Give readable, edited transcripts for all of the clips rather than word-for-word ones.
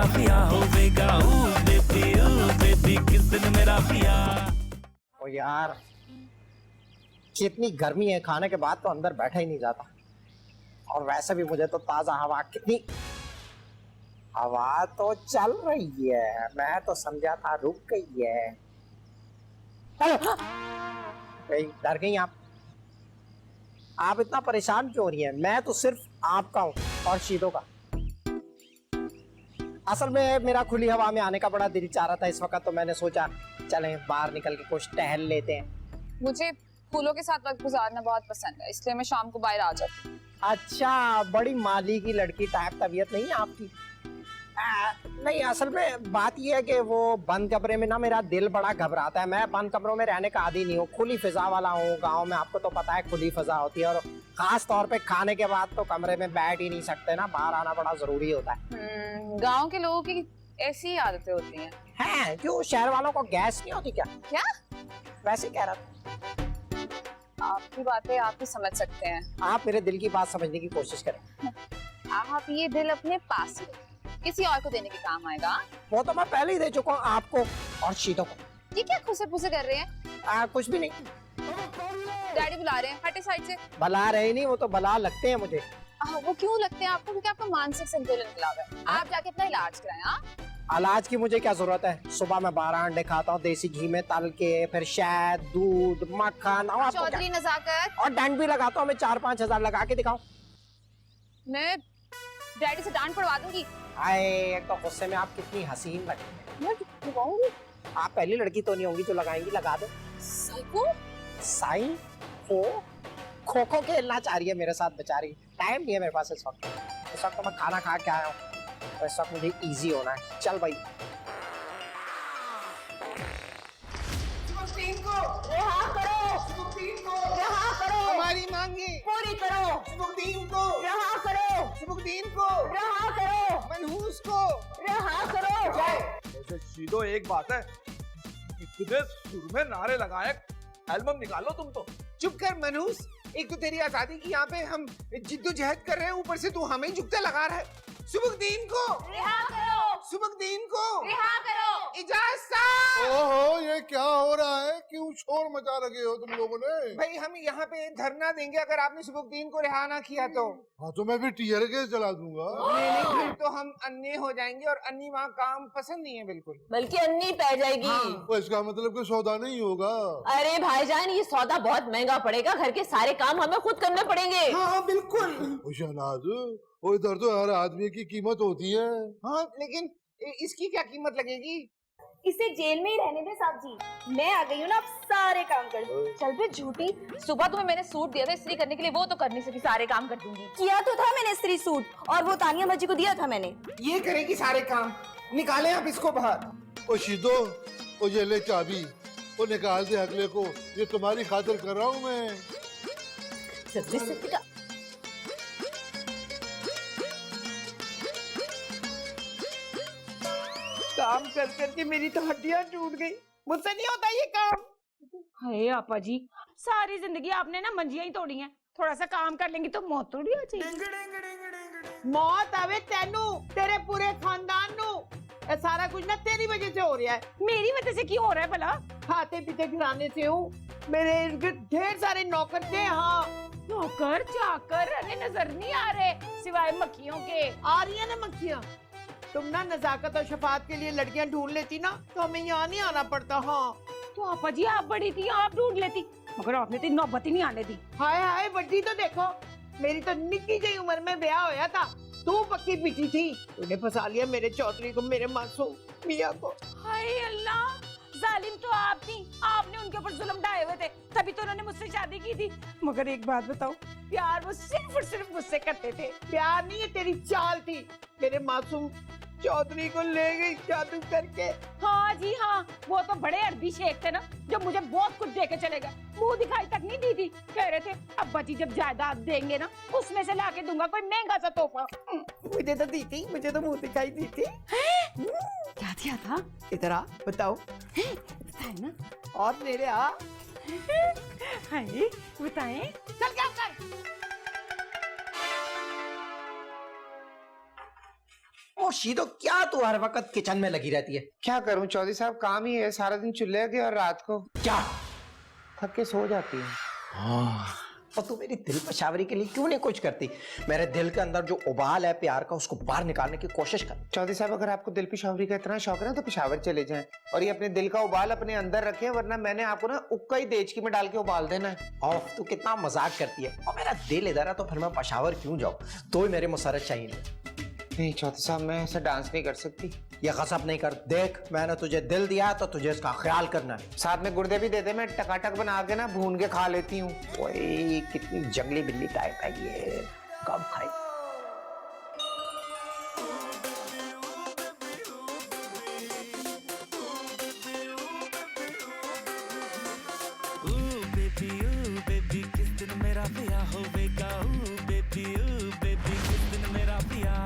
पिया होवेगा बेबी किस दिन मेरा पिया। ओ यार कितनी गर्मी है, खाने के बाद तो अंदर बैठा ही नहीं जाता। और वैसे भी मुझे तो ताजा हवा, कितनी हवा तो चल रही है, मैं तो समझा था रुक गई है। डर गई आप इतना परेशान क्यों हो रही हैं? मैं तो सिर्फ आपका हूँ और शीदो का। असल में मेरा खुली हवा में आने का बड़ा दिल चाह रहा था इस वक्त, तो मैंने सोचा चलें बाहर निकल के कुछ टहल लेते हैं। मुझे फूलों के साथ वक्त गुजारना बहुत पसंद है, इसलिए मैं शाम को बाहर आ जाती हूँ। अच्छा, बड़ी माली की लड़की टाइप तबीयत नहीं है आपकी? नहीं, असल में बात यह है कि वो बंद कमरे में ना मेरा दिल बड़ा घबराता है। मैं बंद कमरों में रहने का आदी नहीं हूँ, खुली फिजा वाला हूँ। गांव में आपको तो पता है खुली फिजा होती है, और खास तौर पे खाने के बाद तो कमरे में बैठ ही नहीं सकते ना, बाहर आना बड़ा जरूरी होता है। गांव के लोगों की ऐसी ही आदतें होती हैं। हैं? क्यों, शहर वालों को गैस नहीं होती क्या? क्या? वैसे कह रहा था। आपकी बातें आप ही समझ सकते हैं। आप मेरे दिल की बात समझने की कोशिश करें। आप ये दिल अपने पास ही रखें, किसी और को देने के काम आएगा। वो तो मैं पहले ही दे चुका हूँ आपको और शीतों को। ये क्या खुसे पुसे कर रहे हैं? कुछ भी नहीं। डैडी बुला रहे हैं, हटे साइड से। बला रहे नहीं, वो तो बला लगते हैं मुझे। वो क्यों लगते हैं आपको? क्योंकि आपका मानसिक संतुलन खराब है। आप जाके अपना इलाज कराएं। इलाज की मुझे क्या जरूरत है? सुबह मैं 12 अंडे खाता हूँ देसी घी में तल के, फिर शहद, दूध, मक्खन, और चौधरी नजाकत, और डंड भी लगाता हूँ मैं 4-5 हजार लगा के दिखाऊं? मैं डैडी से डांट पड़वा दूंगी। आए, एक तो गुस्से में आप कितनी हसीन लगती हैं। मैं लगाऊंगी? आप पहली लड़की तो नहीं होंगी जो लगाएंगी, लगा दो। साइको? साई खो खो खेलना चाह रही है मेरे साथ बेचारी। टाइम नहीं है मेरे पास इस वक्त। इस वक्त तो मैं खाना खा के आया हूँ, तो इस वक्त मुझे इजी होना है। चल भाई। रिहा करो, हमारी मांगे पूरी करो, सुबुद्दीन को रिहा करो, सुबुद्दीन को रिहा करो, मनहूस को रिहा करो। वैसे शीदो, एक बात है, इतने सुर में नारे लगाए, एल्बम निकालो तुम तो। चुप कर मनहूस, एक तो तेरी आजादी की यहाँ पे हम जिद्दोजहद कर रहे हैं, ऊपर से तू हमें ही जुगते लगा रहा है। सुबुद्दीन को रिहा करो, सुबुद्दीन को रिहा करो। इजाजत। ओहो, ये क्या हो रहा है? क्यों शोर मचा रखे हो तुम लोगों ने? भाई हम यहाँ पे धरना देंगे अगर आपने सुबुद्दीन को रिहा ना किया तो। हाँ, तो मैं भी टीयर गैस जला दूंगा। नहीं, फिर तो हम अन्य हो जाएंगे, और अन्य वहाँ काम पसंद नहीं है बिल्कुल। बल्कि अन्नी पै जाएगी। तो इसका मतलब कोई सौदा नहीं होगा। अरे भाईजान, ये सौदा बहुत महंगा पड़ेगा, घर के सारे काम हमें खुद करने पड़ेंगे। हाँ बिल्कुल। शहनाज, वो इधर तो हर आदमी की कीमत होती है। हाँ, लेकिन इसकी क्या कीमत लगेगी? इसे जेल में ही रहने दे साहब जी, मैं आ गई हूँ ना, अब सारे काम कर दूँ। चल बे झूठी, सुबह तुम्हें मैंने सूट दिया था इस्त्री करने के लिए, वो तो करने से भी सारे काम कर दूंगी। किया तो था मैंने इस्त्री सूट, और वो तानिया भज्जी को दिया था मैंने। ये करेगी सारे काम, निकालें आप इसको बाहर। ओ शीदो, ओ ये ले चाबी, वो निकाल दे अगले को, ये तुम्हारी खातिर कर रहा हूँ मैं। जल्दी से निकाल। काम कर करके मेरी तो हड्डियां टूट गई, मुझसे नहीं होता ये काम। हाय आपा जी, सारी जिंदगी आपने ना मंजियां ही तोड़ी हैं, थोड़ा सा काम कर लेंगी तो मौत थोड़ी आ जाएगी। मौत आवे तेनू, तेरे पूरे खानदान नू, ये सारा कुछ ना तेरी वजह से हो रहा है। मेरी वजह से क्यों हो रहा है भला? खाते पीते घराने से हूँ, मेरे इर्द गिर्द ढेर सारे नौकर थे। हाँ, नौकर चाकर हमें नजर नहीं आ रहे सिवाय मक्खियों के। आ रही है ना मक्खियाँ। तुम ना नजाकत और शफात के लिए लड़कियां ढूंढ लेती ना, तो हमें यहाँ नहीं आना पड़ता। हाँ, तो आपा जी आप बड़ी थी, आप ढूंढ लेती, मगर आपने तो नौबत ही नहीं आने दी। हाय हाय, बड्डी तो देखो, मेरी तो निक्की जी उम्र में ब्याह होया था, तू पक्की पीटी थी। तूने फंसा लिया मेरे चौधरी को, मेरे मासूम मियाँ को। हाय अल्लाह, जालिम तो आप थी, आपने उनके ऊपर जुल्म ढाए हुए थे, तभी तो उन्होंने मुझसे शादी की थी। मगर एक बात बताओ, प्यार वो सिर्फ और सिर्फ मुझसे करते थे। प्यार नहीं, ये तेरी चाल थी। मेरे मासूम चौधरी को ले गई जादू करके। हाँ जी हाँ, वो तो बड़े अरबी शेख थे ना, जो मुझे बहुत कुछ दे के चले गए, मुंह दिखाई तक नहीं दी थी। कह रहे थे अब्बा जी जब जायदाद देंगे ना, उसमें से लाके दूंगा कोई महंगा सा तोहफा। मुझे तो दी थी, मुझे तो मुंह दिखाई दी थी। क्या दिया था? इधर आ, बताओ। बताए ना। और मेरे आ। हाय बताएं। चल क्या कर। ओ शीदो, क्या तू हर वक्त किचन में लगी रहती है? क्या करूं चौधरी साहब, काम ही है, सारा दिन चूल्हे के और रात को क्या थक के सो जाती है। और तू मेरी दिल पेशावरी के लिए क्यों नहीं कुछ करती? मेरे दिल के अंदर जो उबाल है प्यार का, उसको बाहर निकालने की कोशिश कर। चौधरी साहब, अगर आपको दिल पेशावरी का इतना शौक है ना तो पेशावर चले जाएं और ये अपने दिल का उबाल अपने अंदर रखें, वरना मैंने आपको ना उक्का ही देचकी में डाल के उबाल देना है। ऑफ, तू कितना मजाक करती है। और मेरा दिल इधर है तो फिर मैं पेशावर क्यों जाऊं? तो ही मेरे मुसरत चाहिए। नहीं चौधरी साहब, मैं ऐसा डांस नहीं कर सकती। ये गसब नहीं कर। देख, मैंने तुझे दिल दिया तो तुझे इसका ख्याल करना है। साथ में गुर्दे भी दे दे, मैं टकाटक बना के ना भून के खा लेती हूँ। ओए, कितनी जंगली बिल्ली टाइप है ये, कब खाई? बेबी किस दिन मेरा ब्याह होवेगा? बेबी किस दिन मेरा ब्याह?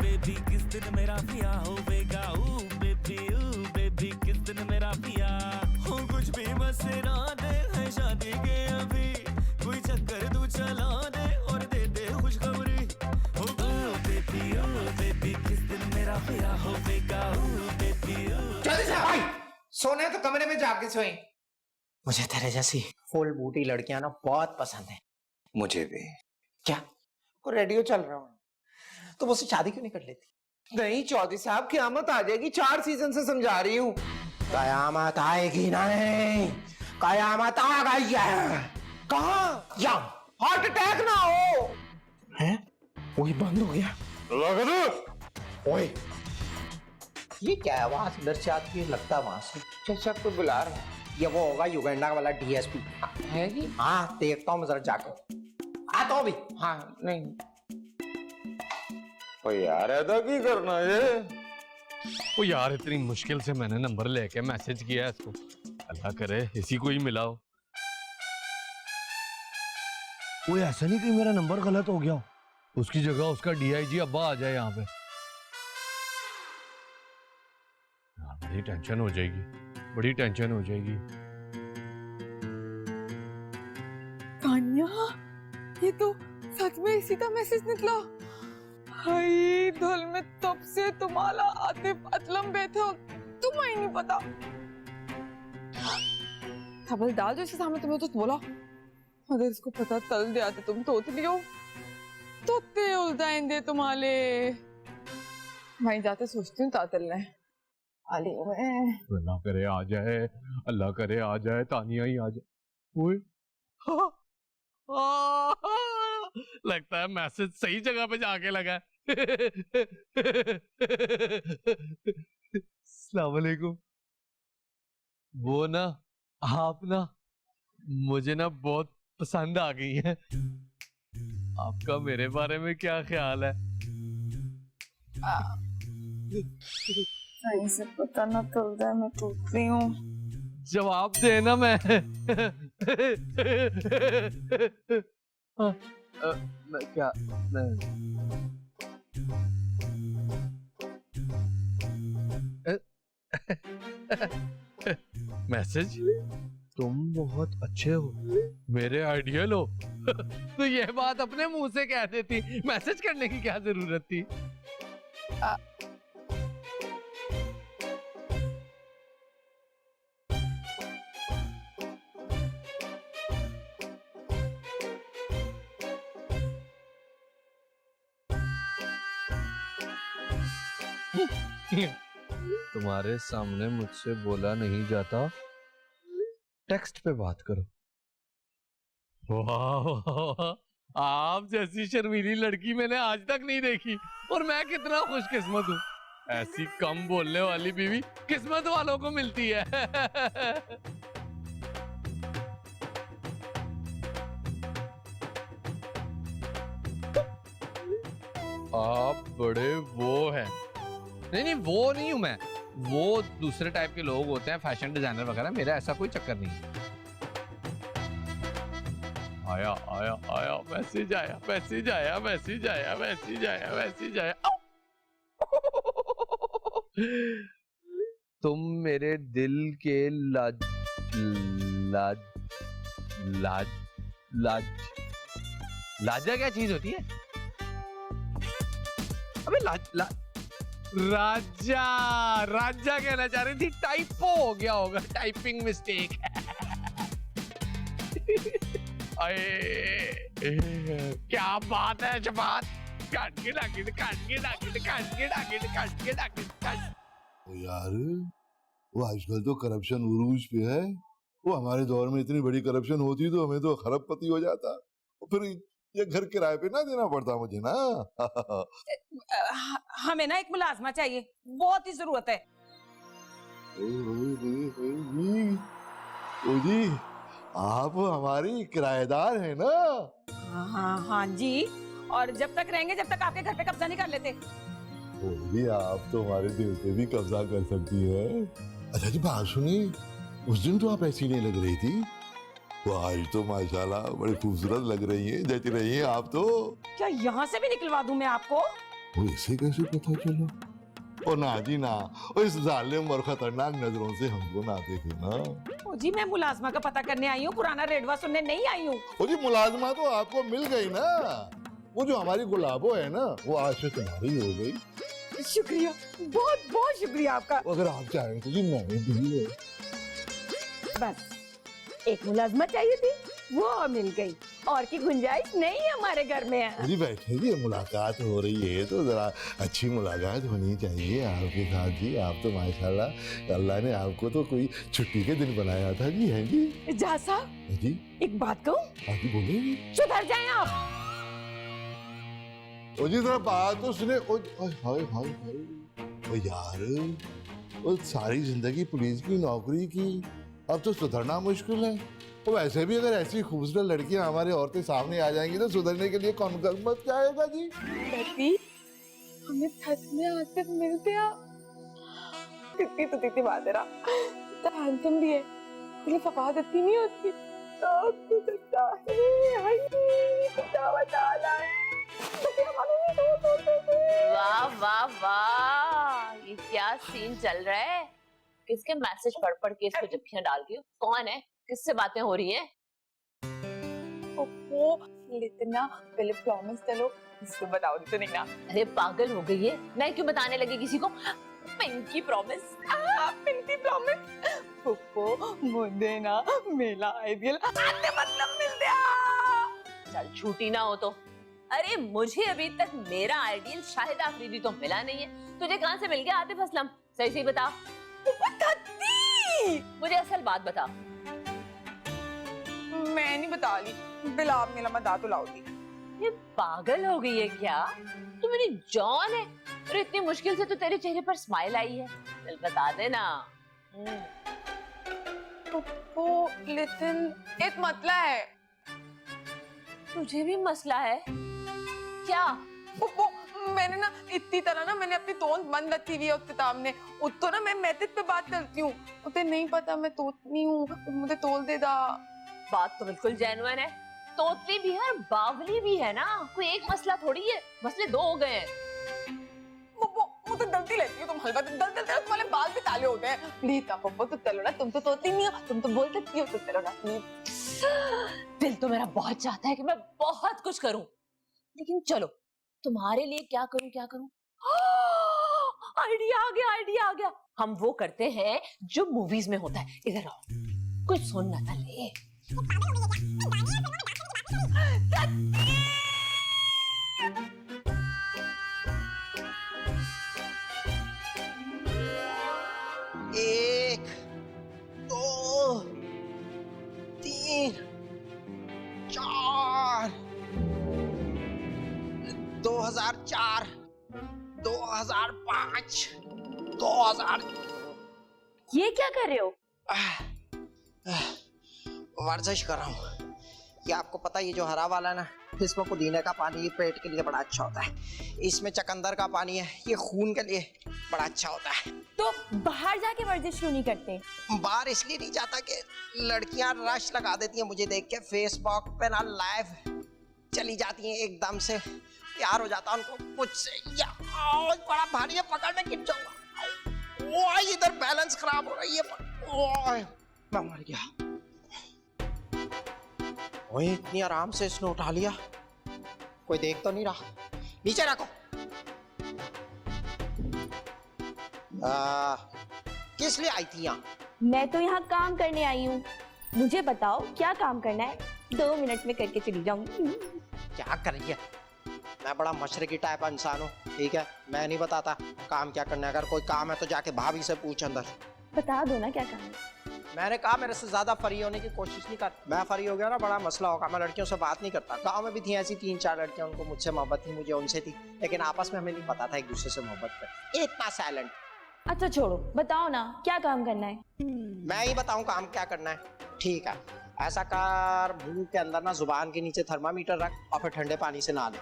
बेबी किस दिन मेरा ब्याह होवेगा? बेबी किस दिन मेरा ब्याह हो? कुछ भी मसरा दे है शादी के अभी, कोई चक्कर तू चला दे और दे दे खुशखबरी। बेबी किस दिन मेरा ब्याह होवेगा? चौधरी साहब, सोने तो कमरे में जाके सोए। मुझे तेरे जैसी फुल बूटी लड़कियां ना बहुत पसंद है। मुझे भी। क्या? को रेडियो चल रहा हूँ। तो मुझसे शादी क्यों नहीं कर लेती? नहीं चौधरी साहब, क़यामत आ जाएगी, 4 सीजन से समझा रही हूँ। कयामत आएगी नहीं, कयामत आ गई है। कहाँ? या हार्ट अटैक ना हो। है? वही बंद हो गया। ओए, ये क्या आवाज इधर से आती है? लगता वहां से। चाचा आपको बुला रहा है। ये वो होगा युगांडा वाला डीएसपी है जी? हाँ, देखता हूँ मैं जरा जाकर। आता हूँ भी। हाँ नहीं। ओ यार ऐसा की करना ये? ओ यार, इतनी मुश्किल से मैंने नंबर लेके मैसेज किया है इसको, अल्लाह करे इसी को ही मिला हो। वो ऐसा नहीं कि मेरा नंबर गलत हो गया हो, उसकी जगह उसका डीआईजी अब्बा आ जाए यहाँ पे। बड़ी टेंशन हो जाएगी, बड़ी टेंशन हो जाएगी। तान्या, ये तो सच में इसी का मैसेज निकला। हाय, धुल में तब से तुम्हारा आतिफ असलम बैठे हो, तुम्हें ही नहीं पता। खबरदार, जो इसके सामने तुम्हें तो बोला, अगर इसको पता तल दिया तो तुम तोतली हो, तोते उलझाएंगे तुम्हारे। वहीं जाते सोचती हूँ तातल ने आली हुए। अल्लाह करे आ जाए, अल्लाह करे आ जाए, तानिया ही आ जाए। ओए, लगता है मैसेज सही जगह पे जाके लगा है। अस्सलाम वालेकुम। वो ना, आप ना मुझे ना बहुत पसंद आ गई है। आपका मेरे बारे में क्या ख्याल है? सही से पता ना चलता है, मैं टूट रही हूँ। जवाब देना मैं। क्या मैसेज? तुम बहुत अच्छे हो, मेरे आइडियल हो। तो ये बात अपने मुंह से कह देती, मैसेज करने की क्या जरूरत थी? तुम्हारे सामने मुझसे बोला नहीं जाता, टेक्स्ट पे बात करो। वाह, आप जैसी शर्मीली लड़की मैंने आज तक नहीं देखी, और मैं कितना खुशकिस्मत हूँ। ऐसी कम बोलने वाली बीवी किस्मत वालों को मिलती है। आप बड़े वो हैं। नहीं, वो नहीं हूं मैं, वो दूसरे टाइप के लोग होते हैं, फैशन डिजाइनर वगैरह। मेरा ऐसा कोई चक्कर नहीं है। आया आया आया मैसेज, आया मैसेज, आया मैसेज, आया मैसेज, आया मैसेज, आया। तुम मेरे दिल के लाज लाज लाज लाज लाजा क्या चीज होती है? अबे राजा राजा कहना चाह रही थी, टाइपो हो गया होगा, टाइपिंग मिस्टेक। क्या बात है जबात, यार वो आजकल तो करप्शन उरूज पे है। वो हमारे दौर में इतनी बड़ी करप्शन होती तो हमें तो खरबपति हो जाता, फिर ये घर किराए पे ना देना पड़ता मुझे ना। हमें ना एक मुलाजमा चाहिए, बहुत ही जरूरत है। ओ जी, आप हमारी किराएदार है ना? हाँ जी, और जब तक रहेंगे जब तक आपके घर पे कब्जा नहीं कर लेते। जी आप तो हमारे दिल पे भी कब्जा कर सकती है। अच्छा जी बात सुनिए, उस दिन तो आप ऐसी नहीं लग रही थी, वो आज तो माशाल्लाह बड़ी खूबसूरत लग रही है, जच रही है आप तो। क्या यहाँ से भी निकलवा दूं मैं आपको? वो इसे कैसे पता चला? ओ ना जी ना, ओ इस जालिम और खतरनाक नजरों से हमको ना देखे ना। ओ जी मैं मुलाजमा का पता करने आई हूँ, पुराना रेडवा सुनने नहीं आई हूँ। ओ जी मुलाजमा तो आपको मिल गई ना, वो जो हमारी गुलाबो है ना वो आज से तुम्हारी हो गई। शुक्रिया, बहुत बहुत शुक्रिया आपका। अगर आप चाहें तो जी मैं भी। बस एक मुलाजमा चाहिए थी, वो मिल गई, और की गुंजाइश नहीं है हमारे घर में। जी बैठे जी, मुलाकात हो रही है तो जरा अच्छी मुलाकात होनी चाहिए आपके साथ जी। आप तो माशाल्लाह अल्लाह ने आपको तो कोई छुट्टी के दिन बनाया था जी। है जी जहाँ साहब जी, एक बात कहूँ? आप ही बोलेंगे। सुधर जाएं आप। ओ जी जरा बात तो सुने। हाय हाय हाय, ओ यार वो सारी जिंदगी पुलिस की नौकरी की, अब तो सुधरना मुश्किल है। तो वैसे भी अगर ऐसी खूबसूरत लड़कियां हमारे औरतें सामने आ जाएंगी तो सुधरने के लिए कौन मत जाएगा जी। हमें छत में आते मिलते हैं, कितनी तो कितनी बात है ना, इतना हैंडसम भी है, इसलिए फफाद इतनी नहीं होती। सब कुछ अच्छा है, हाय बचा बचा है। वाह वाह वाह, ये क्या सीन चल रहा है? किसके मैसेज पढ़ पढ़ के इसको जप्पियां डाल रही हो? कौन है, किससे बातें हो रही हैं? इतना पहले प्रॉमिस चलो, इसको बताओ तो नहीं ना। अरे पागल हो गई है, मैं क्यों बताने लगी किसी को? Pinky promise, pinky promise. Pappo मुझे ना मेला आइडियल आते मतलब मिल गया। चल झूठी ना हो तो। अरे मुझे अभी तक मेरा आइडियल शाहिद आफरीदी तो मिला नहीं है, तुझे कहां से मिल गया आतिफ असलम? सही सही बता। मुझे असल बात बता। मैं नहीं बता ली, बिल आप मेरा मदा तो लाओगी। ये पागल हो गई है क्या? तू मेरी जॉन है, और इतनी मुश्किल से तो तेरे चेहरे पर स्माइल आई है, चल बता दे ना। वो लेकिन एक मसला है। तुझे भी मसला है क्या? वो मैंने ना इतनी तरह ना मैंने अपनी तोंद बंद रखी हुई है उसके सामने। तो ना मैं मैसेज पे बात करती हूँ, उसे नहीं पता मैं तोतनी हूँ, मुझे तोल दे दा। बात तो बिल्कुल जेन्युइन है, तोतली भी है और बावली भी है ना, कोई एक मसला थोड़ी है, मसले दो हो गए हैं। वो तो गलती लेती हो तुम, हलवा दल तुम्हारे बाल भी काले होते हैं। प्लीज ना पप्पो तो चलो ना, तुम तो तोती नहीं हो, तुम तो बोल सकती हो, तो चलो ना प्लीज। दिल तो मेरा बहुत चाहता है कि मैं बहुत कुछ करूं, लेकिन चलो तुम्हारे लिए क्या करूं? आइडिया आ गया, आइडिया आ गया। हम वो करते हैं जो मूवीज में होता है। इधर आओ, कुछ सुनना था ले। एक, दो, तीन, चार, 2004, 2005, 2000। ये क्या कर रहे हो? वर्जिश कर रहा हूँ। ये आपको पता है, ये जो हरा वाला ना, इसमें पुदीने का पानी पेट के लिए बड़ा अच्छा होता है। इसमें चकंदर का पानी है, ये खून के लिए बड़ा अच्छा होता है। तो बाहर जाके वर्जिश क्यों नहीं करते? बाहर इसलिए नहीं जाता कि लड़कियां रश लगा देती हैं मुझे देख के, फेसबुक पे ना लाइव चली जाती हैं, एकदम से प्यार हो जाता है उनको मुझसे। बड़ा भारी है, पकड़ने गिर जाऊंगा। इधर बैलेंस खराब हो रही है, मैं मर गया। ओए इतनी आराम से इसने उठा लिया, कोई देख तो नहीं रहा। नीचे रखो। किस लिए आई थी यहाँ? मैं तो यहाँ काम करने आई हूँ। मुझे बताओ क्या काम करना है, 2 मिनट में करके चली जाऊंगी। क्या कर रही है? मैं बड़ा मशरकी टाइप इंसान हूँ, ठीक है? मैं नहीं बताता काम क्या करना है। अगर कोई काम है तो जाके भाभी से पूछ अंदर। बता दो ना क्या काम है। मैंने कहा मेरे से ज्यादा फ्री होने की कोशिश नहीं कर। मैं फ्री हो गया ना बड़ा मसला होगा। मैं लड़कियों से बात नहीं करता। गाँव में भी थी ऐसी 3-4 लड़कियां, उनको मुझसे मोहब्बत थी, मुझे उनसे थी, लेकिन आपस में हमें नहीं पता था एक दूसरे से मोहब्बत कर। इतना साइलेंट। अच्छा छोड़ो, बताओ ना क्या काम करना है। मैं ही बताऊं काम क्या करना है? ठीक है, ऐसा कर, मुंह के अंदर ना जुबान के नीचे थर्मामीटर रख और फिर ठंडे पानी से नहा ले।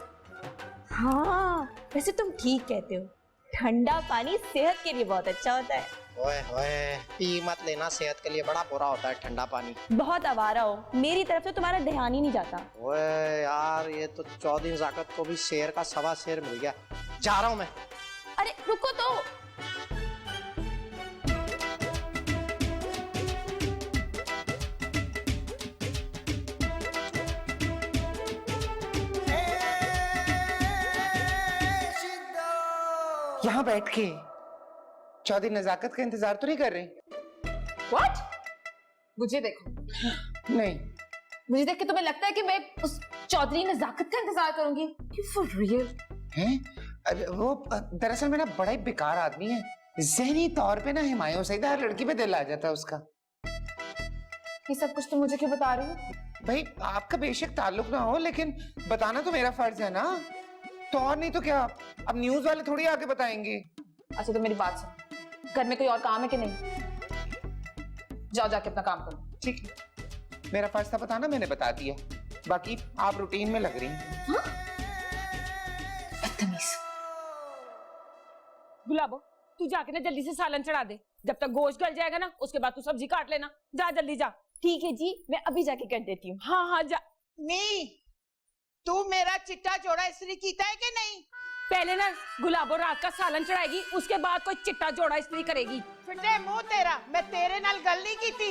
हाँ वैसे तुम ठीक कहते हो, ठंडा पानी सेहत के लिए बहुत अच्छा होता है। ओए ओए, पी मत लेना, सेहत के लिए बड़ा बुरा होता है ठंडा पानी। बहुत आवारा हो, मेरी तरफ से तुम्हारा ध्यान ही नहीं जाता। ओए यार, ये तो चौधरी ज़ाकत को भी शेर का सवा शेर मिल गया। जा रहा हूँ मैं। अरे रुको तो। यहाँ बैठ के चौधरी नजाकत का इंतजार तो नहीं कर रहे? What? मुझे देखो। नहीं। मुझे देख के तुम्हें लगता है कि मैं उस चौधरी नजाकत का इंतजार करूंगी? For real? हैं? अरे वो दरअसल मेरा बड़ा ही बेकार आदमी है। ज़हनी तौर पे ना हुमायूं सईद हर लड़की पे दिल आ जाता है उसका। ये सब कुछ तुम मुझे क्यों बता रही हो? भाई आपका बेशक ताल्लुक ना हो, लेकिन बताना तो मेरा फर्ज है ना। तो और नहीं तो क्या, अब न्यूज वाले थोड़ी आके बताएंगे। अच्छा तो मेरी बात सुन, घर में कोई और काम है कि नहीं? जाओ जाके अपना काम करो। ठीक है, मेरा फर्ज था बताना, मैंने बता दिया। बाकी आप रूटीन में लग रही हैं। हाँ? बदतमीज। गुलाबो तू जाके ना जल्दी से सालन चढ़ा दे, जब तक गोश्त गल जाएगा ना उसके बाद तू सब्जी काट लेना। जा जल्दी जा। ठीक है जी, मैं अभी जाके कर देती हूँ। हाँ हाँ जा। नी तू मेरा चिट्टा जोड़ा इस्त्री कीता है कि नहीं? पहले ना गुलाबो रात का सालन चढ़ाएगी, उसके बाद कोई चिट्टा जोड़ा इस्त्री करेगी। फिटे मुंह तेरा, मैं तेरे नाल गल नहीं कीती,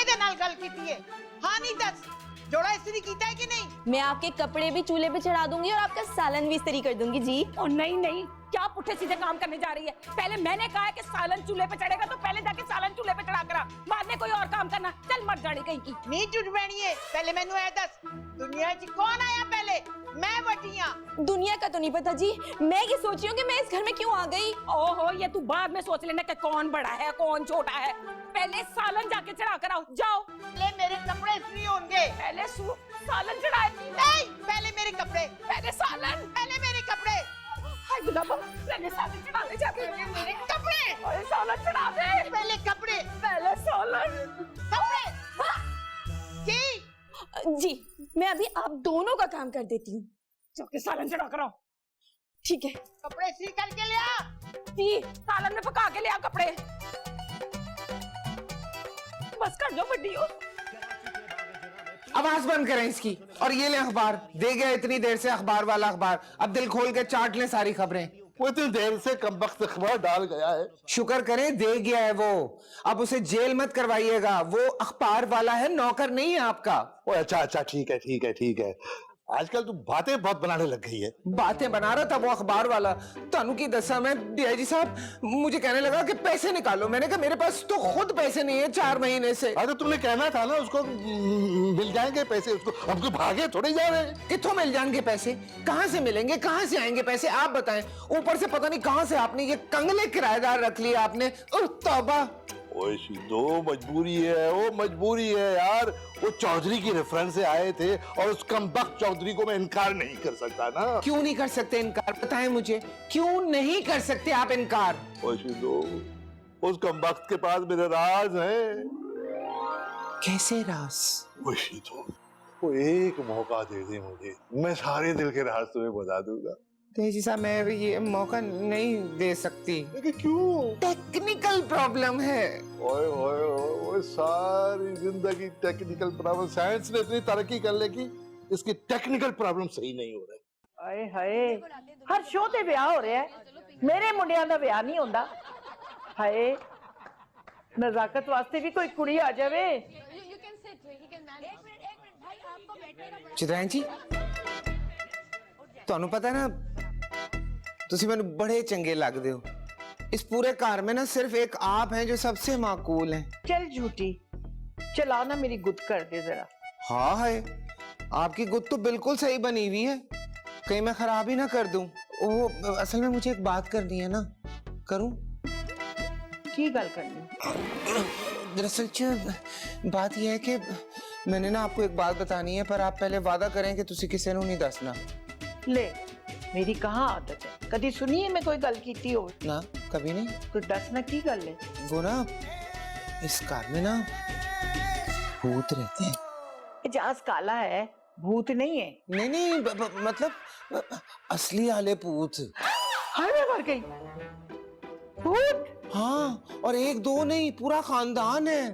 एदे नाल गल कीती है। हाँ नहीं दस, जोड़ा इस्त्री कीता है कि नहीं? मैं आपके कपड़े भी चूल्हे पे चढ़ा दूंगी और आपका सालन भी इस्त्री कर दूंगी जी। ओ नहीं नहीं, क्या पुट्ठे सीधे काम करने जा रही है? पहले मैंने कहा है कि सालन चूल्हे पे चढ़ेगा तो पहले जाके सालन चूल्हे पे चढ़ा करा, बाद में कोई और काम करना। चल मर जाने कहीं की। नहीं टूट बैणी है, पहले मैनू ए दस, दुनिया च कौन आया पहले? मैं वटिया। दुनिया का तो नहीं पता जी, मैं ये सोच रही हूँ कि मैं इस घर में क्यों आ गई। ओहो, ये तू बाद में सोच लेना कि कौन बड़ा है कौन छोटा है। पहले सालन जाके चढ़ा कर आओ, जाओ। पहले मेरे कपड़े इस्त्री होंगे। पहले सालन चढ़ाए। नहीं, पहले मेरे कपड़े। पहले सालन। पहले मेरे कपड़े। हाय गुलाबो, पहले सालन चढ़ा दे जाके। मेरे कपड़े। पहले सालन चढ़ा दे। पहले कपड़े। पहले सालन। कपड़े। की? जी मैं अभी आप दोनों का काम कर देती हूँ। जाके सालन चढ़ा कर आओ। ठीक है। कपड़े इस्त्री करके ले आ। जी सालन में पका के ले आ कपड़े। बस कर दो बड्डी हो। आवाज बंद करें इसकी। और ये ले अखबार, दे गया इतनी देर से अखबार वाला अखबार, अब दिल खोल के चाट लें सारी खबरें। वो इतनी देर से कमबख्त अखबार डाल गया है। शुक्र करें दे गया है वो, अब उसे जेल मत करवाइएगा, वो अखबार वाला है, नौकर नहीं है आपका। ओ अच्छा अच्छा, ठीक है ठीक है ठीक है। आजकल तू बातें बहुत बनाने लग गई है। बातें बना रहा था वो अखबार वाला। तानू की दसा मैं, डीआईजी साहब मुझे कहने लगा कि पैसे निकालो। मैंने कहा मेरे पास तो खुद पैसे नहीं है 4 महीने से। अरे तुमने कहना था ना उसको मिल जाएंगे पैसे, उसको हम तो भागे थोड़े जा रहे हैं। कितों मिल जाएंगे पैसे? कहाँ से मिलेंगे, कहाँ से आएंगे पैसे आप बताएं। ऊपर से पता नहीं कहाँ से आपने ये कंगले किराएदार रख लिए आपने। तौबा। ओए सीधो, मजबूरी है, वो मजबूरी है यार। वो चौधरी की रेफरेंस से आए थे और उस कमबख्त चौधरी को मैं इनकार नहीं कर सकता ना। क्यों नहीं कर सकते इनकार, बताएं मुझे, क्यों नहीं कर सकते आप इनकार? ओए सीधो, उस कमबख्त के पास मेरे राज है। कैसे राज? ओए सीधो, वो एक मौका दे दे मुझे, मैं सारे दिल के राज तुम्हें बता दूंगा। तेजी साहब मैं ये मौका नहीं दे सकती। लेकिन क्यों? टेक्निकल प्रॉब्लम है। ओए ओए ओए, सारी जिंदगी टेक्निकल प्रॉब्लम, साइंस ने इतनी तरक्की कर ली कि इसकी टेक्निकल प्रॉब्लम सही नहीं हो रहा। आए हाय, हर शो ते ब्याह हो रहा है, मेरे मुंडियां दा ब्याह नहीं होंदा। हाय, नजाकत वास्ते भी कोई कुड़ी आ जावे। चित्रायन जी, ਤੁਹਾਨੂੰ ਪਤਾ ਨਾ ਤੁਸੀਂ ਮੈਨੂੰ ਬੜੇ ਚੰਗੇ ਲੱਗਦੇ ਹੋ। इस पूरे कार में ना सिर्फ एक आप हैं जो सबसे माकूल हैं। चल झूठी, चला ना मेरी गुद कर दे जरा। हाँ है, आपकी गुद तो बिल्कुल सही बनी हुई है, कहीं मैं खराब ही ना कर दूं। वो असल में मुझे एक बात करनी है ना, करूं? की गल करनी? दरअसल बात यह है कि मैंने ना आपको एक बात बतानी है, पर आप पहले वादा करें कि तुसी किसी को नहीं दसना। ले, मेरी कहाँ आदत है, कभी सुनी है मैं कोई गल कीती हो? ना, कभी नहीं। तो दसना की गल है? वो ना, इस कार में ना भूत रहते हैं। एजाज काला है, भूत नहीं है। नहीं नहीं, मतलब असली वाले भूत। हाय मैं मर गई। भूत? हाँ, और एक दो नहीं, पूरा खानदान है।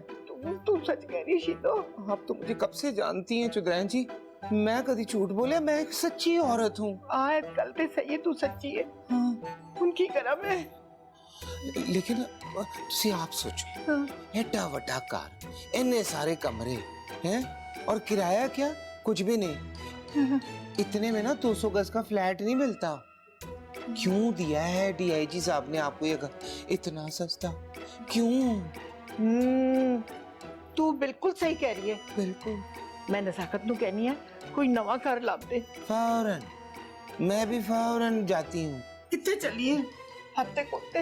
तू सच कह रही शीतो? आप तो मुझे कब से जानती हैं चुद्रैन जी, मैं कभी झूठ बोले, मैं एक सच्ची औरत हूँ। गल ते सही है, तू सच्ची है। हाँ। उनकी करम है। लेकिन तुसी आप सोचो, एडा वड्डा कार, इन्ने सारे कमरे हैं, और किराया क्या, कुछ भी नहीं। इतने में ना 200 गज का फ्लैट नहीं मिलता। क्यों दिया है डीआईजी साहब ने आपको ये घर इतना सस्ता, क्यों? तू बिल्कुल सही कह रही है। बिल्कुल। मैं नजाकत नू कहनी है, कोई नवा घर ला दे। फौरन, मैं भी फौरन जाती हूँ। कितने चलिए? हत्ते कुत्ते,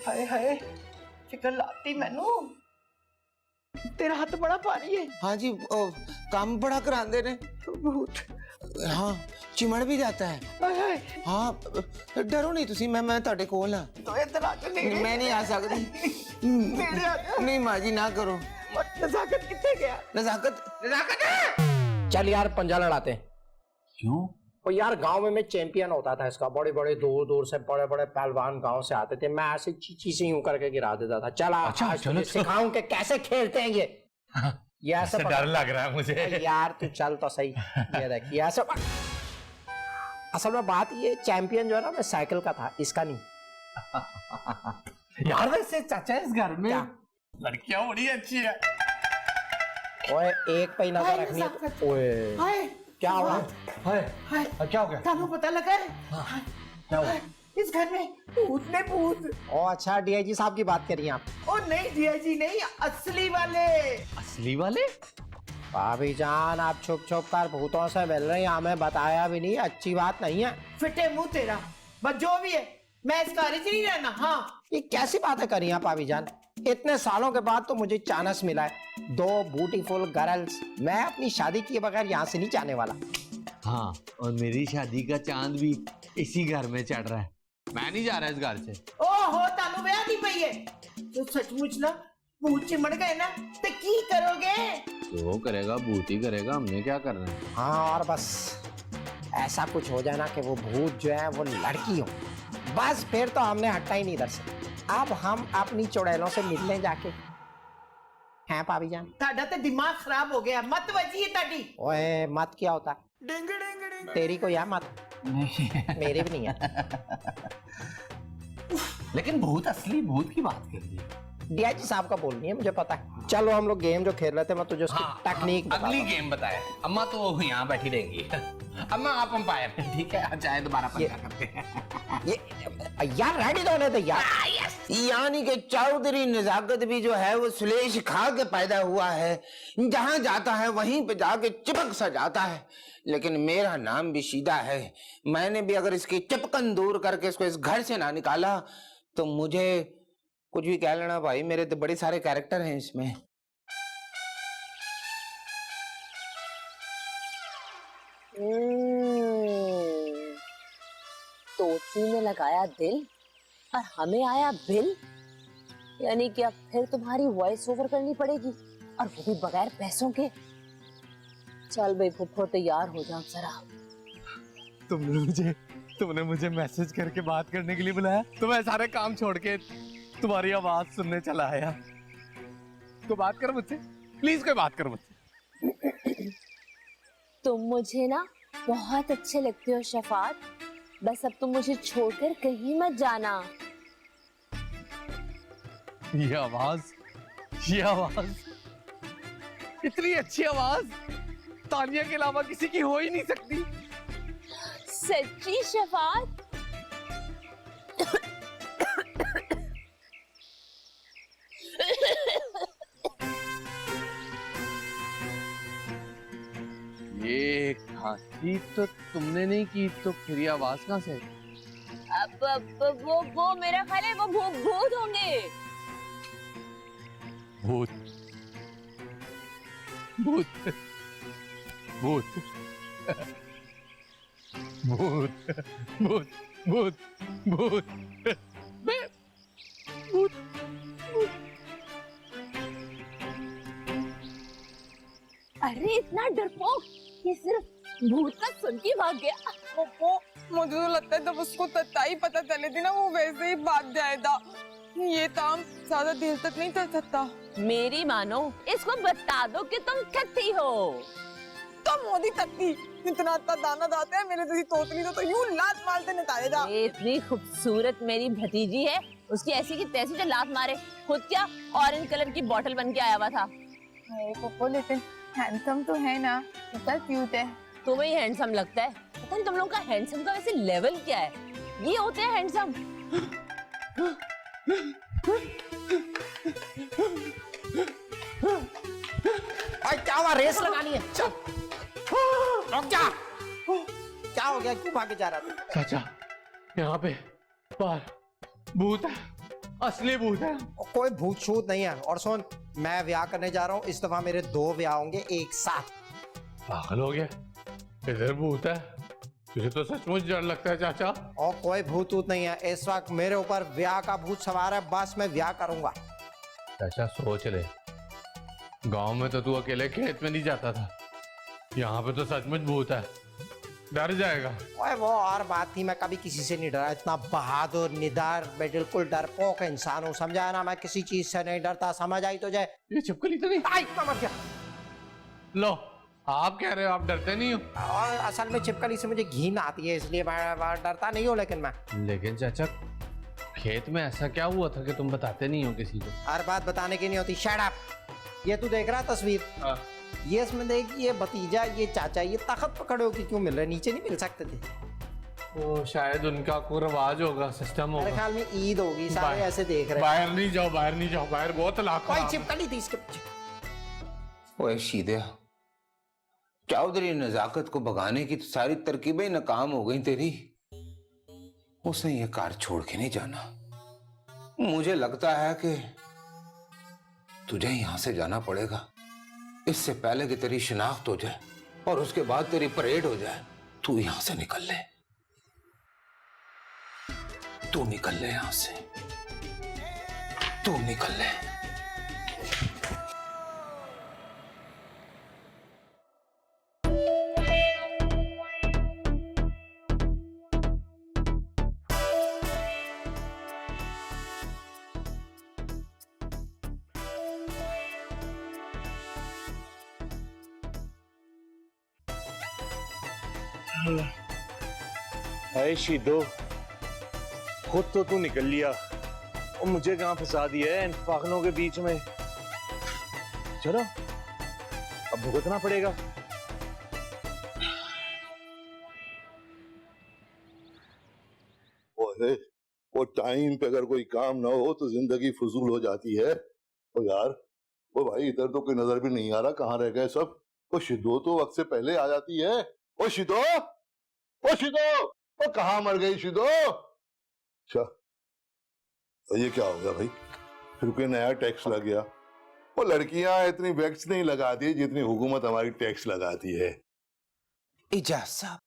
हाय हाय, फिक्र लाती मैनू। तेरा हाथ बड़ा भारी है। हाँ जी, काम बड़ा करांदे ने। बहुत। हाँ, चिमड़ भी जाता है। हाय हाय। हाँ, डरो नहीं तुसी, मैं तुहाडे कोल हां। तो इधर आ जा। मैं नहीं आ सकती। नेड़े आ जा। नहीं माँ जी, ना करो। नजाकत कितने गया? नजाकत। चल यार पंजा लड़ाते हैं। क्यों? और यार गांव में मैं चैंपियन होता था इसका, बड़े बड़े दूर दूर से बड़े बड़े पहलवान गांव से आते थे, मैं ऐसे चीची से यूं करके गिरा देता था। चला, अच्छा, चलो सिखाऊं कि कैसे खेलते हैं ये। ये ऐसे डर लग रहा है मुझे। यार तू चल तो सही। ये देखिए ऐसे। असल में बात ये, चैंपियन जो है ना मैं साइकिल का था, इसका नहीं। यार वैसे चाचा इस घर में लड़कियां बड़ी अच्छी है। ओए एक पे ही नजर रखनी है। ओए हाय, क्या हुआ? हाय, क्या हो गया? तानू पता लगा है? क्या हुआ? इस घर में भूत ने भूत। ओ अच्छा, डीआईजी साहब की बात करिए आप। ओ नहीं डीआईजी नहीं, असली वाले। असली वाले? भाभी जान, आप छुप छुप कर भूतों से मिल रही हैं, हमें बताया भी नहीं, अच्छी बात नहीं है। फिटे मुंह तेरा, बस जो भी है, मैं इस घर से नहीं रहना। हाँ, ये कैसी बातें करी आप भाभी जान? इतने सालों के बाद तो मुझे चांस मिला है, 2 ब्यूटीफुल गर्ल्स। मैं अपनी शादी किए बगैर यहाँ से नहीं जाने वाला। हाँ, और मेरी शादी का चांद भी इसी घर में चढ़ रहा है, मैं नहीं जा रहा इस घर से। ओहो, तानू ब्याह दी पई है। तो सचमुच ना भूत चिमड़ गए ना, तो की करोगे? तो करेगा, भूत ही करेगा, हमने क्या करना है। हाँ, और बस ऐसा कुछ हो जाए ना कि वो भूत जो है वो लड़की हो, बस फिर तो हमने हटना ही नहीं इधर से। अब हम अपनी चुड़ैलों से मिलने जाके हैं भाभी जान। ताड़ा तो दिमाग खराब हो गया, मत बजिए ताड़ी। ओए मत क्या होता है? तेरी को या मत? मेरी भी नहीं है। लेकिन भूत, असली भूत की बात कर रही है। डीआईजी साहब का बोलनी है, मुझे पता है। चलो हम लोग गेम जो खेल रहे थे, मैं तुझे उसकी टेक्निक बताता हूं। अगली गेम बताया, अम्मा तो यहाँ बैठी रहेंगी। अम्मा आप अंपायर, ठीक है, चाहे दोबारा पंगा करते हैं। ये यार रेडी तो होने दे यार। यानी कि चौधरी नजाकत भी जो है वो सुलेश खा के पैदा हुआ है, जहां जाता है वहीं पे जाके चिपक सा जाता है। लेकिन मेरा नाम भी सीधा है, मैंने भी अगर इसकी चिपकन दूर करके इसको इस घर से ना निकाला तो मुझे कुछ भी कह लेना भाई, मेरे तो बड़े सारे कैरेक्टर हैं इसमें। तोती ने लगाया दिल और हमें आया बिल, यानी कि अब फिर तुम्हारी वॉइस ओवर करनी पड़ेगी, और वो भी बगैर पैसों के। चल भाई फुफ्फो, तैयार हो जाओ जरा। तुमने मुझे मैसेज करके बात करने के लिए बुलाया, तो मैं सारे काम छोड़ के तुम्हारी आवाज सुनने चला आया। तो बात करो मुझसे, प्लीज कोई बात करो मुझसे। तुम मुझे ना बहुत अच्छे लगते हो शफात, बस अब तुम मुझे छोड़कर कहीं मत जाना। ये आवाज, इतनी अच्छी आवाज तानिया के अलावा किसी की हो ही नहीं सकती। सच्ची शफात? बातचीत तो तुमने नहीं की, तो फिर ये आवाज कहाँ से? वो मेरा ख्याल है वो भूत होंगे। भूत भूत भूत भूत भूत भूत भूत भूत। अरे इतना डरपोक, ये सिर्फ भूत का सुन के भाग गया। पप्पू, मुझे तो लगता है जब उसको तत्ता ही पता चले थी ना वो वैसे ही भाग जाएगा। ये काम ज्यादा देर तक नहीं चल सकता। मेरी मानो, इसको बता दो कि तुम थत्ती हो। तो मोदी तत्ती, इतना दाना दाते हैं मेरे जैसी तोतली तो यूं लात मारते नताएगा। इतनी खूबसूरत मेरी भतीजी है, उसकी ऐसी की तैसी जो लात मारे, खुद क्या ऑरेंज कलर की बॉटल बन के आया हुआ था। पप्पू लेकिन हैंडसम तो है ना, कितना क्यूट है। तुम्हें ही हैंडसम लगता है? पता नहीं तुम लोगों का हैंडसम का वैसे लेवल क्या है। ये होते हैं हैंडसम। क्या हुआ, रेस लगा ली है? चल रुक जा। क्या हो गया, क्यों भागे जा रहा था? चाचा, यहाँ पे बाहर भूत है, असली भूत है। कोई भूत छूत नहीं है। और सुन, मैं ब्याह करने जा रहा हूँ, इस दफा मेरे 2 ब्याह होंगे एक साथ। पागल हो गया, इधर भूत है, तुझे तो सचमुच डर लगता है चाचा। और कोई भूत वूत नहीं है, इस वक्त मेरे ऊपर ब्याह का भूत सवार है, बस मैं ब्याह करूंगा। चाचा सोच ले, गांव में तो तू अकेले खेत में नहीं जाता था, यहाँ पे तो सचमुच भूत है, डर जाएगा। ओए वो और बात थी, मैं कभी किसी से नहीं डरा। इतना बहादुर, निडर, बिल्कुल डरपोक इंसान हूँ, समझा ना? मैं किसी चीज से नहीं डरता, समझ आई तुझे? ये छिपकली तो नहीं? आई मर गया। लो, आप कह रहे हो आप डरते नहीं हो? और असल में छिपकली से मुझे घिन आती है, इसलिए मैं डरता नहीं हूँ। लेकिन चाचा, खेत में ऐसा क्या हुआ था कि तुम बताते नहीं हो किसी को? हर बात बताने की नहीं होती। Shut up. ये तू देख रहा तस्वीर? ये इसमें देख, ये भतीजा, ये चाचा, ये तख्त पकड़े होके क्यों मिल रहे? नीचे नहीं मिल सकते थे? तो शायद उनका कोई रवाज होगा, सिस्टम होगा। मेरे ख्याल में ईद होगी, सारे ऐसे देख रहे हैं। बाहर नहीं जाओ, बाहर नहीं जाओ, बाहर बहुत इलाका। कोई छिपकली थी इसके पीछे। ओए शीदे, चौधरी नजाकत को भगाने की तो सारी तरकीबें नाकाम हो गई तेरी। उसने ये कार छोड़ के नहीं जाना। मुझे लगता है कि तुझे यहां से जाना पड़ेगा, इससे पहले कि तेरी शिनाख्त हो जाए और उसके बाद तेरी परेड हो जाए। तू यहां से निकल ले, तू निकल ले यहां से, तू निकल ले। हाय शीदो, खुद तो तू निकल लिया और मुझे कहां फंसा दिया है इन पागलों के बीच में। चलो अब भुगतना पड़ेगा। वो टाइम पे अगर कोई काम ना हो तो जिंदगी फजूल हो जाती है। ओ यार, वो भाई इधर तो कोई नजर भी नहीं आ रहा, कहाँ रह गए सब? वो शिदो तो वक्त से पहले आ जाती है। ओ शिदो, ओ शिदो, ओ कहाँ मर गई शिदो? अच्छा, ये क्या हो गया भाई? फिर कोई नया टैक्स लग गया? वो लड़कियां इतनी वैक्स नहीं लगाती जितनी हुकूमत हमारी टैक्स लगाती है। इजाज साहब,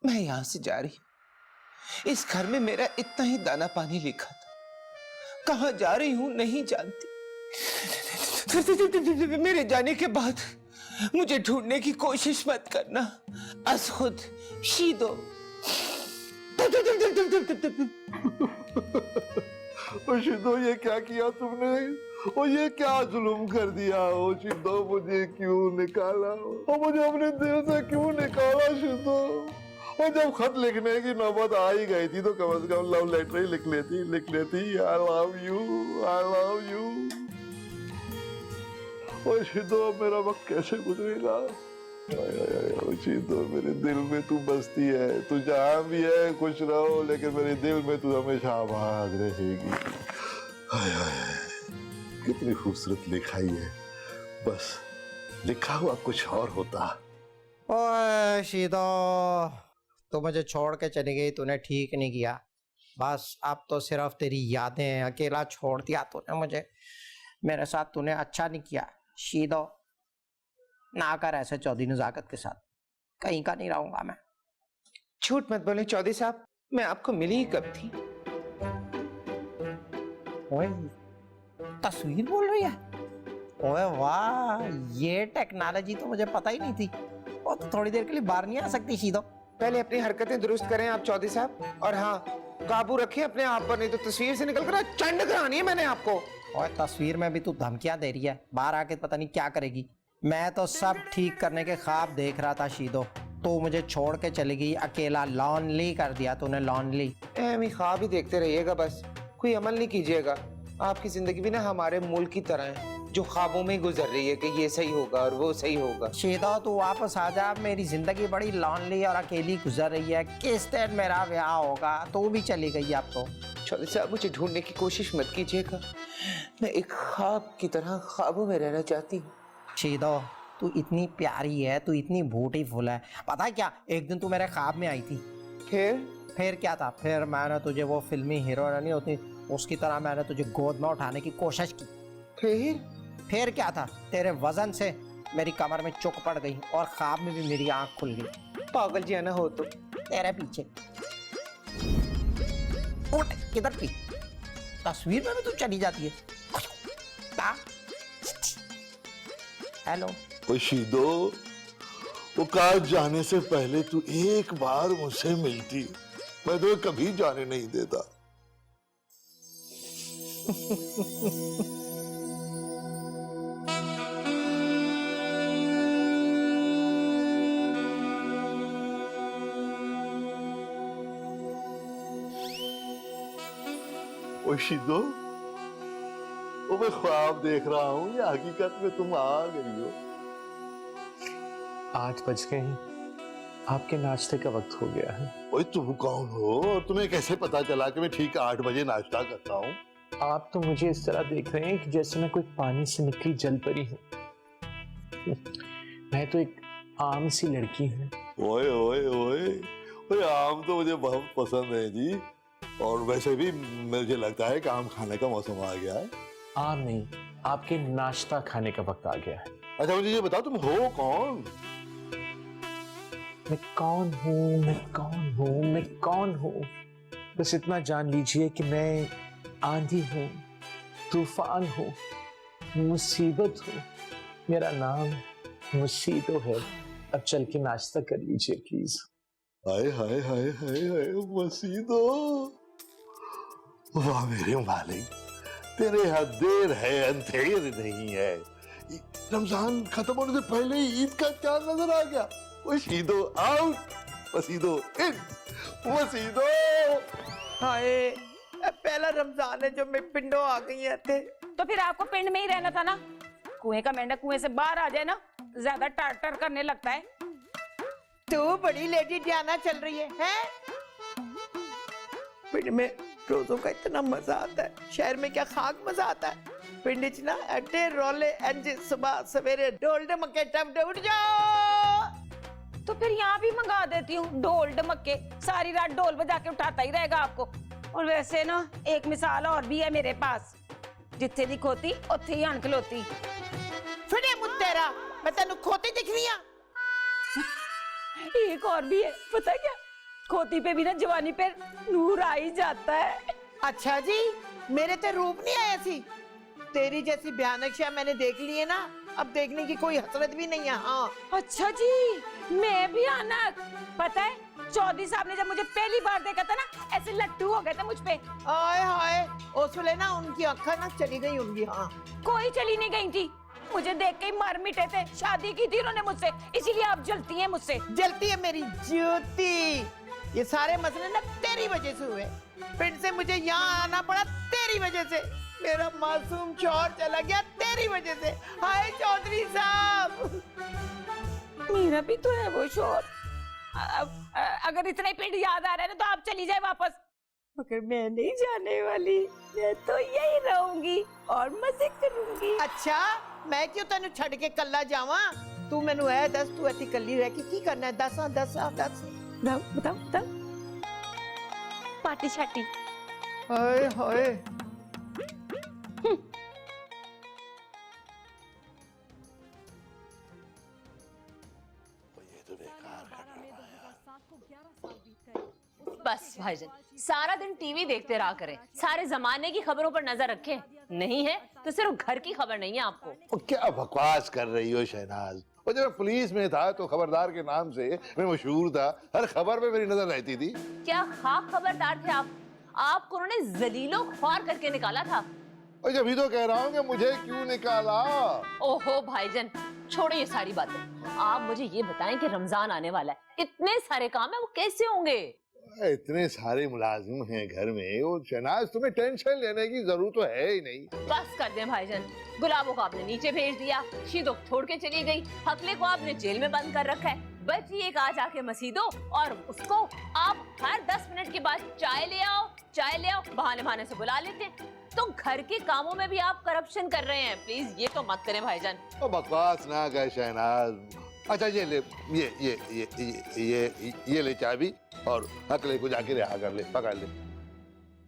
मैं यहां से जा रही, इस घर में मेरा इतना ही दाना पानी लिखा था, कहां जा रही हूं नहीं जानती। मेरे जाने के बाद मुझे ढूंढने की कोशिश मत करना। अस खुद शीदो। ओ शिदो, ये क्या किया तुमने? ओ ये क्या जुल्म कर दिया? ओ शिदो, मुझे क्यों निकाला? ओ मुझे अपने दिल से क्यों निकाला शिदो? और जब खत लिखने की नौबत आ ही गई थी तो कम से कम लव लेटर ही लिख लेती। I love you, I love you. ओ शिदो, मेरा वक्त कैसे गुजरेगा? ओ शिदो, मेरे दिल में तू बसती है, तू जहाँ भी है खुश रहो, लेकिन मेरे दिल में तू हमेशा आबाद रहेगी। हाय हाय, कितनी खूबसूरत लिखाई है, बस लिखा हुआ कुछ और होता ओए शीदो, तू मुझे छोड़ के चली गई, तूने ठीक नहीं किया। बस अब तो सिर्फ तेरी यादें हैं, अकेला छोड़ दिया तूने मुझे, मेरे साथ तूने अच्छा नहीं किया। शीदो ना कर ऐसे चौधरी नजाकत के साथ, कहीं का नहीं रहूंगा मैं। झूठ मत बोले चौधरी साहब, मैं आपको मिली ही कब थी? ओए तस्वीर बोल रही है? ओए वाह, ये टेक्नोलॉजी तो मुझे पता ही नहीं थी। वो तो थोड़ी देर के लिए बाहर नहीं आ सकती शीदो। पहले अपनी हरकतें दुरुस्त करें आप चौधरी साहब, और हाँ, काबू रखें अपने आप पर, नहीं तो तस्वीर से निकल कर चंड करानी है मैंने आपको। और तस्वीर में भी तू धमकियां दे रही है, बाहर आके पता नहीं क्या करेगी। मैं तो सब ठीक करने के ख्वाब देख रहा था शीदो, तो मुझे छोड़ के चली गई, अकेला लॉनली कर दिया तूने, लॉनली। ख्वाब ही देखते रहिएगा बस, कोई अमल नहीं कीजिएगा। आपकी जिंदगी भी ना हमारे मुल्क की तरह है, जो ख्वाबों में गुजर रही है कि ये सही होगा और वो सही होगा। शीदो तू वापस आ जा, मेरी जिंदगी बड़ी लॉनली और अकेली गुजर रही है। किस दिन मेरा ब्याह होगा? तू भी चली गई अब तो। चौधरी साहब मुझे ढूंढने की कोशिश मत कीजिएगा, मैं एक ख्वाब की तरह ख्वाबों में रहना चाहती हूँ। शीदो तू इतनी प्यारी है, तू इतनी ब्यूटीफुल है, पता है क्या, एक दिन तू मेरे ख्वाब में आई थी। फिर क्या था? फिर मैंने तुझे वो फिल्मी हीरोइन नहीं होती उसकी तरह मैंने तुझे गोद में उठाने की कोशिश की। फिर क्या था? तेरे वजन से मेरी कमर में चुक पड़ गई और ख्वाब में भी मेरी आंख खुल गई। पागल जी आना हो तो तेरे पीछे। उठ, किधर थी? तस्वीर में भी तू चली जाती है। हेलो ओ शीदो, वो काश जाने से पहले तू एक बार मुझसे मिलती, मैं तुम्हें कभी जाने नहीं देता। ओ शीदो, वो मैं ख्वाब देख रहा हूँ या हकीकत में तुम आ गई हो? 8 बज गए हैं, आपके नाश्ते का वक्त हो गया है। ओए तुम कौन हो और तुम्हें कैसे पता चला कि मैं ठीक 8 बजे नाश्ता करता हूँ? आप तो मुझे इस तरह देख रहे हैं कि जैसे मैं कोई पानी से निकली जल परी हूँ। मैं तो एक आम सी लड़की हूँ। ओए ओए ओए ओए, आम तो मुझे बहुत पसंद है जी, और वैसे भी मुझे लगता है कि आम खाने का मौसम आ गया है। आम नहीं, आपके नाश्ता खाने का वक्त आ गया है। अच्छा मुझे ये बताओ, तुम हो कौन? मैं कौन हूँ, मैं कौन हूँ, मैं कौन हूँ? बस इतना जान लीजिए कि मैं आंधी हूँ, तूफान हूँ, मुसीबत हूँ। मेरा नाम मुसीदो है। अब चल के नाश्ता कर लीजिए प्लीज। हाय हाय हाय हाय हाय मसीदो, वाह मेरे मालिक, तेरे यहाँ देर है अंधेर नहीं है। रमजान खत्म होने से पहले ही ईद का चांद नजर आ गया। मसीदो आउट, मसीदो इन, मसीदो। हाय, पहला रमजान है जो मैं पिंडो आ गई है थे। तो फिर आपको पिंड में ही रहना था ना। कुएं का मेंढक कुएं से बाहर आ जाए ना, ज्यादा टार करने लगता है। तू बड़ी लेडी डियाना चल रही है? पिंड में रोजों का इतना मजा आता है, शहर में क्या खाक मजा आता है। पिंड च ना अड्डे रोले इंज सुबह सवेरे ढोल ढमके टप उठ जाओ। तो फिर यहाँ भी मंगा देती हूँ ढोल ढमके, सारी रात ढोल बजा के उठाता ही रहेगा आपको। और वैसे ना एक मिसाल और भी है मेरे पास, जिथे दी खोती उत्थे ही अणखलोती। फिरे मुझ तेरा, मैं तेनू खोती दिख रही हूं। एक और भी है, पता है क्या, खोती पे भी ना जवानी पे नूर आ ही जाता है। अच्छा जी, मेरे ते रूप नहीं आया सी। तेरी जैसी भयानक शाह मैंने देख ली है ना, अब देखने की कोई हसरत भी नहीं है। हाँ अच्छा जी, मैं भयानक? पता है चौधरी साहब ने जब मुझे पहली बार देखा था ना, ऐसे लट्टू हो गए थे मुझ पे। आए हाय, उस वेले ना उनकी आंखें ना चली गई होंगी। हाँ कोई चली नहीं गई थी, मुझे देख के ही मर मिटे थे। शादी की थी उन्होंने मुझसे, इसीलिए आप जलती हैं मुझसे। जलती है मेरी ज्योति। ये सारे मसले ना तेरी वजह से हुए। पिंड से मुझे यहाँ आना पड़ा तेरी वजह से। मेरा मासूम शौहर चला गया तेरी वजह से। हाय चौधरी साहब। मेरा भी तो है वो शौहर। अगर इतना ही पिंड याद आ रहा है ना, तो आप चली जाए वापस। मगर मैं नहीं जाने वाली, मैं तो यही रहूंगी और मजे करूंगी। अच्छा मैं क्यों तेन छड़ के कल्ला जावा? तू मैनू है दस, तू इतनी कल्ली रह के की करना है? दस दस दस बताओ बताओ बताओ। पार्टी शार्टी। हाय हाय बस भाईजान, सारा दिन टीवी देखते रहा करें, सारे जमाने की खबरों पर नजर रखें। नहीं है तो सिर्फ घर की खबर नहीं है आपको। वो क्या बकवास कर रही हो शहनाज? और जब मैं पुलिस में था तो खबरदार के नाम से मैं मशहूर था, हर खबर में मेरी नजर रहती थी। क्या खाक खबरदार थे आप? आपको उन्होंने जलीलो ख्वार करके निकाला था। और जब ही तो कह रहा हूँ कि मुझे क्यों निकाला। ओहो भाईजान, छोड़ो ये सारी बातें। आप मुझे ये बताएं कि रमजान आने वाला है, इतने सारे काम है, वो कैसे होंगे? इतने सारे मुलाजिम हैं घर में, वो शहनाज तुम्हें टेंशन लेने की जरूरत तो है ही नहीं। बस कर दें भाईजान, गुलाबों को आपने नीचे भेज दिया, शीदो छोड़ के चली गई, हकले को आपने जेल में बंद कर रखा है, बच्ची एक आज आके मसीदो और उसको आप हर 10 मिनट के बाद चाय ले आओ बहाने बहाने से बुला लेते हैं। तो घर के कामों में भी आप करप्शन कर रहे हैं। प्लीज ये तो मत करें भाईजान। तो बकवास ना कर शहनाज। अच्छा ये ले, ये ले चाबी और हकले को जाके रिहा कर ले, पकड़ ले।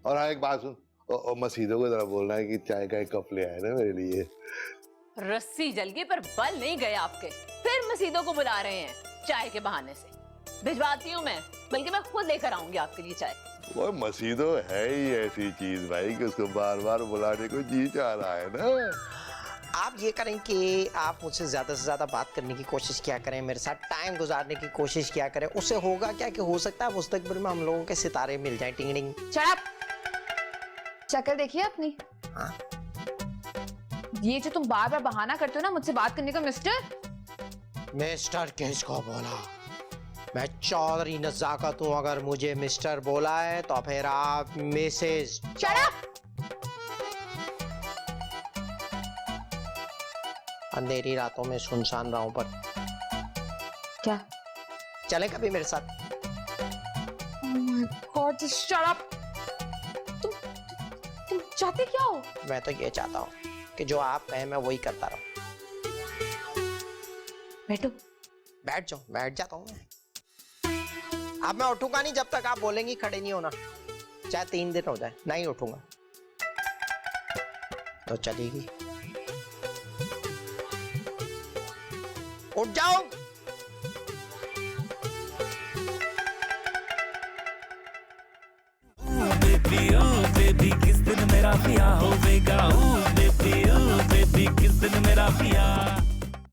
और हाँ एक बात सुन, मसीदों को जरा बोलना है कि चाय का एक कप ले आए ना मेरे लिए। रस्सी जल गई पर बल नहीं गए आपके, फिर मसीदों को बुला रहे हैं चाय के बहाने से। भिजवाती हूँ मैं, बल्कि मैं खुद लेकर आऊंगी आपके लिए चाय। वो मसीदो है ही ऐसी चीज भाई कि उसको बार बार बुलाने को जी चाह रहा है ना। आप ये करें कि आप मुझसे ज्यादा से ज्यादा बात करने की कोशिश किया करें, मेरे साथ टाइम गुजारने की कोशिश किया करें। उससे होगा क्या कि हो सकता है मुस्तकबिल में हम लोगों के सितारे मिल जाएं। टिंग टिंग। शक्ल देखिए अपनी। हाँ? ये जो तुम बार बार बहाना करते हो ना मुझसे बात करने का, मिस्टर किसको बोला? मैं चौधरी नज़ाकत हूँ। अगर मुझे मिस्टर बोला है तो फिर आप मिसेज। अंधेरी रातों में सुनसान राहों पर क्या चले कभी मेरे साथ? God, just shut up. तुम चाहते क्या हो? मैं तो ये चाहता हूँ कि जो आप कहें मैं वही करता रहूं। बैठो। बैठ जाओ, बैठ जाता हूँ मैं। अब मैं उठूंगा नहीं जब तक आप बोलेंगी खड़े नहीं होना, चाहे 3 दिन हो जाए, नहीं उठूंगा तो चलेगी। उठ जाओ। बेबी किस दिन मेरा ब्याह होवेगा।